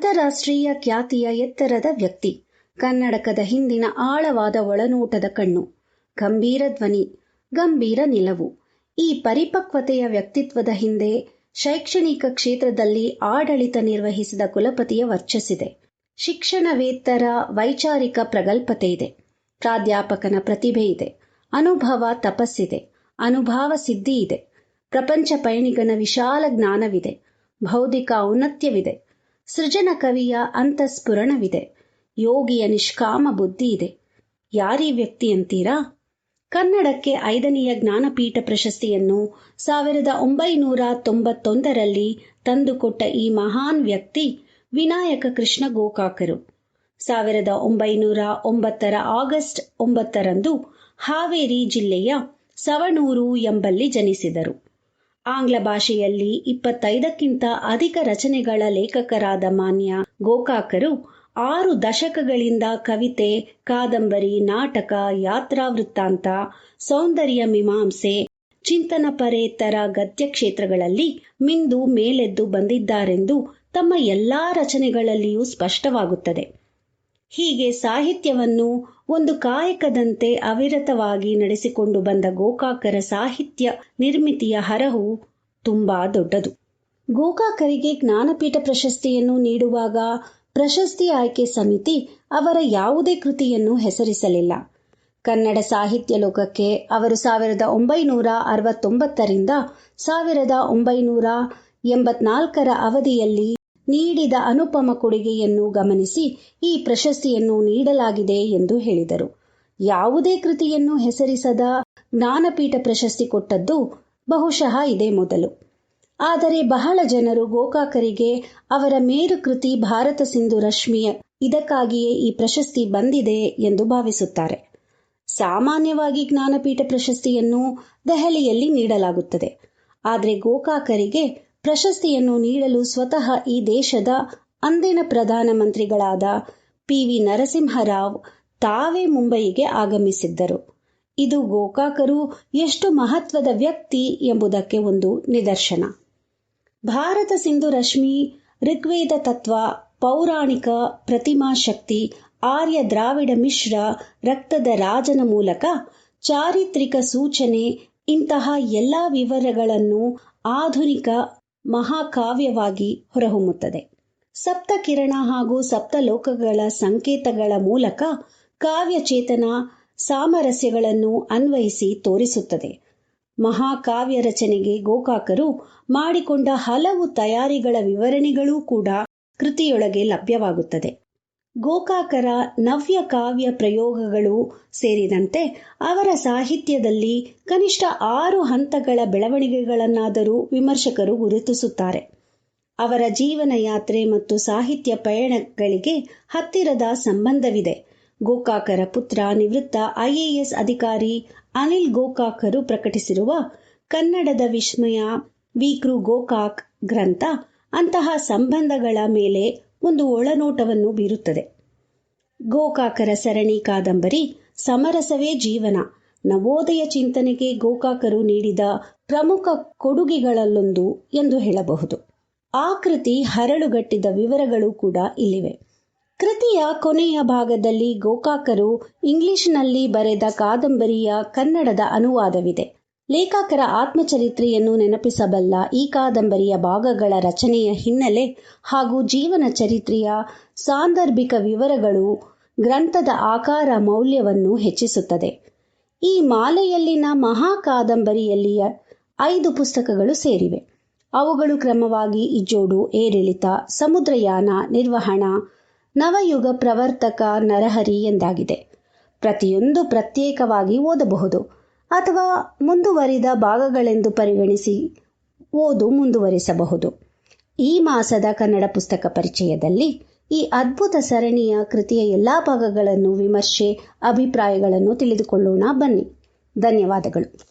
ಅಂತಾರಾಷ್ಟ್ರೀಯ ಖ್ಯಾತಿಯ ಎತ್ತರದ ವ್ಯಕ್ತಿ, ಕನ್ನಡಕದ ಹಿಂದಿನ ಆಳವಾದ ಒಳನೋಟದ ಕಣ್ಣು, ಗಂಭೀರ ಧ್ವನಿ, ಗಂಭೀರ ನಿಲುವು. ಈ ಪರಿಪಕ್ವತೆಯ ವ್ಯಕ್ತಿತ್ವದ ಹಿಂದೆ ಶೈಕ್ಷಣಿಕ ಕ್ಷೇತ್ರದಲ್ಲಿ ಆಡಳಿತ ನಿರ್ವಹಿಸಿದ ಕುಲಪತಿಯ ವರ್ಚಸ್ಸಿದೆ. ಶಿಕ್ಷಣವೇತ್ತರ ವೈಚಾರಿಕ ಪ್ರಗಲ್ಭತೆ ಇದೆ. ಪ್ರಾಧ್ಯಾಪಕನ ಪ್ರತಿಭೆ ಇದೆ. ಅನುಭವ ತಪಸ್ಸಿದೆ. ಅನುಭಾವ ಸಿದ್ಧಿ ಇದೆ. ಪ್ರಪಂಚ ಪಯಣಿಗನ ವಿಶಾಲ ಜ್ಞಾನವಿದೆ. ಬೌದ್ಧಿಕ ಔನ್ನತ್ಯವಿದೆ. ಸೃಜನ ಕವಿಯ ಅಂತಃಸ್ಫುರಣವಿದೆ. ಯೋಗಿಯ ನಿಷ್ಕಾಮ ಬುದ್ಧಿ ಇದೆ. ಯಾರೀ ವ್ಯಕ್ತಿ ಅಂತೀರಾ? ಕನ್ನಡಕ್ಕೆ 5ನೆಯ ಜ್ಞಾನಪೀಠ ಪ್ರಶಸ್ತಿಯನ್ನು 1991ರಲ್ಲಿ ತಂದುಕೊಟ್ಟ ಈ ಮಹಾನ್ ವ್ಯಕ್ತಿ ವಿನಾಯಕ ಕೃಷ್ಣ ಗೋಕಾಕರು 1909 ಆಗಸ್ಟ್ 9ರಂದು ಹಾವೇರಿ ಜಿಲ್ಲೆಯ ಸವಣೂರು ಎಂಬಲ್ಲಿ ಜನಿಸಿದರು. ಆಂಗ್ಲ ಭಾಷೆಯಲ್ಲಿ 25ಕ್ಕಿಂತ ಅಧಿಕ ರಚನೆಗಳ ಲೇಖಕರಾದ ಮಾನ್ಯ ಗೋಕಾಕರು 6 ದಶಕಗಳಿಂದ ಕವಿತೆ, ಕಾದಂಬರಿ, ನಾಟಕ, ಯಾತ್ರಾ ವೃತ್ತಾಂತ, ಸೌಂದರ್ಯ ಮೀಮಾಂಸೆ, ಚಿಂತನ ಪರೇತರ ಗದ್ಯ ಕ್ಷೇತ್ರಗಳಲ್ಲಿ ಮಿಂದು ಮೇಲೆದ್ದು ಬಂದಿದ್ದಾರೆಂದು ತಮ್ಮ ಎಲ್ಲಾ ರಚನೆಗಳಲ್ಲಿಯೂ ಸ್ಪಷ್ಟವಾಗುತ್ತದೆ. ಹೀಗೆ ಸಾಹಿತ್ಯವನ್ನು ಒಂದು ಕಾಯಕದಂತೆ ಅವಿರತವಾಗಿ ನಡೆಸಿಕೊಂಡು ಬಂದ ಗೋಕಾಕರ ಸಾಹಿತ್ಯ ನಿರ್ಮಿತಿಯ ಹರಹು ತುಂಬಾ ದೊಡ್ಡದು. ಗೋಕಾಕರಿಗೆ ಜ್ಞಾನಪೀಠ ಪ್ರಶಸ್ತಿಯನ್ನು ನೀಡುವಾಗ ಪ್ರಶಸ್ತಿ ಆಯ್ಕೆ ಸಮಿತಿ ಅವರ ಯಾವುದೇ ಕೃತಿಯನ್ನು ಹೆಸರಿಸಲಿಲ್ಲ. ಕನ್ನಡ ಸಾಹಿತ್ಯ ಲೋಕಕ್ಕೆ ಅವರು 1969ರಿಂದ 1984ರ ಅವಧಿಯಲ್ಲಿ ನೀಡಿದ ಅನುಪಮ ಕೊಡುಗೆಯನ್ನು ಗಮನಿಸಿ ಈ ಪ್ರಶಸ್ತಿಯನ್ನು ನೀಡಲಾಗಿದೆ ಎಂದು ಹೇಳಿದರು. ಯಾವುದೇ ಕೃತಿಯನ್ನು ಹೆಸರಿಸದ ಜ್ಞಾನಪೀಠ ಪ್ರಶಸ್ತಿ ಕೊಟ್ಟದ್ದು ಬಹುಶಃ ಇದೇ ಮೊದಲು. ಆದರೆ ಬಹಳ ಜನರು ಗೋಕಾಕರಿಗೆ ಅವರ ಮೇರು ಕೃತಿ ಭಾರತ ಸಿಂಧು ರಶ್ಮಿ ಇದಕ್ಕಾಗಿಯೇ ಈ ಪ್ರಶಸ್ತಿ ಬಂದಿದೆ ಎಂದು ಭಾವಿಸುತ್ತಾರೆ. ಸಾಮಾನ್ಯವಾಗಿ ಜ್ಞಾನಪೀಠ ಪ್ರಶಸ್ತಿಯನ್ನು ದೆಹಲಿಯಲ್ಲಿ ನೀಡಲಾಗುತ್ತದೆ. ಆದರೆ ಗೋಕಾಕರಿಗೆ ಪ್ರಶಸ್ತಿಯನ್ನು ನೀಡಲು ಸ್ವತಃ ಈ ದೇಶದ ಅಂದಿನ ಪ್ರಧಾನಮಂತ್ರಿಗಳಾದ ಪಿ.ವಿ. ನರಸಿಂಹರಾವ್ ತಾವೇ ಮುಂಬಯಿಗೆ ಆಗಮಿಸಿದ್ದರು. ಇದು ಗೋಕಾಕರು ಎಷ್ಟು ಮಹತ್ವದ ವ್ಯಕ್ತಿ ಎಂಬುದಕ್ಕೆ ಒಂದು ನಿದರ್ಶನ. ಭಾರತ ಸಿಂಧು ರಶ್ಮಿ, ಋಗ್ವೇದ ತತ್ವ, ಪೌರಾಣಿಕ ಪ್ರತಿಮಾ ಶಕ್ತಿ, ಆರ್ಯ ದ್ರಾವಿಡ ಮಿಶ್ರ ರಕ್ತದ ರಾಜನ ಮೂಲಕ ಚಾರಿತ್ರಿಕ ಸೂಚನೆ ಇಂತಹ ಎಲ್ಲ ವಿವರಗಳನ್ನು ಆಧುನಿಕ ಮಹಾಕಾವ್ಯವಾಗಿ ಹೊರಹೊಮ್ಮುತ್ತದೆ. ಸಪ್ತಕಿರಣ ಹಾಗೂ ಸಪ್ತಲೋಕಗಳ ಸಂಕೇತಗಳ ಮೂಲಕ ಕಾವ್ಯಚೇತನ ಸಾಮರಸ್ಯಗಳನ್ನು ಅನ್ವಯಿಸಿ ತೋರಿಸುತ್ತದೆ. ಮಹಾಕಾವ್ಯ ರಚನೆಗೆ ಗೋಕಾಕರು ಮಾಡಿಕೊಂಡ ಹಲವು ತಯಾರಿಗಳ ವಿವರಣೆಗಳೂ ಕೂಡ ಕೃತಿಯೊಳಗೆ ಲಭ್ಯವಾಗುತ್ತದೆ. ಗೋಕಾಕರ ನವ್ಯ ಕಾವ್ಯ ಪ್ರಯೋಗಗಳು ಸೇರಿದಂತೆ ಅವರ ಸಾಹಿತ್ಯದಲ್ಲಿ ಕನಿಷ್ಠ 6 ಹಂತಗಳ ಬೆಳವಣಿಗೆಗಳನ್ನಾದರೂ ವಿಮರ್ಶಕರು ಗುರುತಿಸುತ್ತಾರೆ. ಅವರ ಜೀವನ ಯಾತ್ರೆ ಮತ್ತು ಸಾಹಿತ್ಯ ಪಯಣಗಳಿಗೆ ಹತ್ತಿರದ ಸಂಬಂಧವಿದೆ. ಗೋಕಾಕರ ಪುತ್ರ ನಿವೃತ್ತ IAS ಅಧಿಕಾರಿ ಅನಿಲ್ ಗೋಕಾಕರು ಪ್ರಕಟಿಸಿರುವ ಕನ್ನಡದ ವಿಸ್ಮಯ ವಿ.ಕೃ. ಗೋಕಾಕ್ ಗ್ರಂಥ ಅಂತಹ ಸಂಬಂಧಗಳ ಮೇಲೆ ಒಂದು ಒಳನೋಟವನ್ನು ಬೀರುತ್ತದೆ. ಗೋಕಾಕರ ಸರಣಿ ಕಾದಂಬರಿ ಸಮರಸವೇ ಜೀವನ ನವೋದಯ ಚಿಂತನೆಗೆ ಗೋಕಾಕರು ನೀಡಿದ ಪ್ರಮುಖ ಕೊಡುಗೆಗಳಲ್ಲೊಂದು ಎಂದು ಹೇಳಬಹುದು. ಆ ಕೃತಿ ಹರಳುಗಟ್ಟಿದ ವಿವರಗಳು ಕೂಡ ಇಲ್ಲಿವೆ. ಕೃತಿಯ ಕೊನೆಯ ಭಾಗದಲ್ಲಿ ಗೋಕಾಕರು ಇಂಗ್ಲಿಷ್ನಲ್ಲಿ ಬರೆದ ಕಾದಂಬರಿಯ ಕನ್ನಡದ ಅನುವಾದವಿದೆ. ಲೇಖಕರ ಆತ್ಮಚರಿತ್ರೆಯನ್ನು ನೆನಪಿಸಬಲ್ಲ ಈ ಕಾದಂಬರಿಯ ಭಾಗಗಳ ರಚನೆಯ ಹಿನ್ನೆಲೆ ಹಾಗೂ ಜೀವನ ಚರಿತ್ರೆಯ ಸಾಂದರ್ಭಿಕ ವಿವರಗಳು ಗ್ರಂಥದ ಆಕಾರ ಮೌಲ್ಯವನ್ನು ಹೆಚ್ಚಿಸುತ್ತದೆ. ಈ ಮಾಲೆಯಲ್ಲಿನ ಮಹಾಕಾದಂಬರಿಯಲ್ಲಿಯ 5 ಪುಸ್ತಕಗಳು ಸೇರಿವೆ. ಅವುಗಳು ಕ್ರಮವಾಗಿ ಇಜ್ಜೋಡು, ಏರಿಳಿತ, ಸಮುದ್ರಯಾನ, ನಿರ್ವಹಣ, ನವಯುಗ ಪ್ರವರ್ತಕ, ನರಹರಿ ಎಂದಾಗಿದೆ. ಪ್ರತಿಯೊಂದು ಪ್ರತ್ಯೇಕವಾಗಿ ಓದಬಹುದು ಅಥವಾ ಮುಂದುವರಿದ ಭಾಗಗಳೆಂದು ಪರಿಗಣಿಸಿ ಓದು ಮುಂದುವರಿಸಬಹುದು. ಈ ಮಾಸದ ಕನ್ನಡ ಪುಸ್ತಕ ಪರಿಚಯದಲ್ಲಿ ಈ ಅದ್ಭುತ ಸರಣಿಯ ಕೃತಿಯ ಎಲ್ಲಾ ಭಾಗಗಳನ್ನು ವಿಮರ್ಶೆ, ಅಭಿಪ್ರಾಯಗಳನ್ನು ತಿಳಿದುಕೊಳ್ಳೋಣ ಬನ್ನಿ. ಧನ್ಯವಾದಗಳು.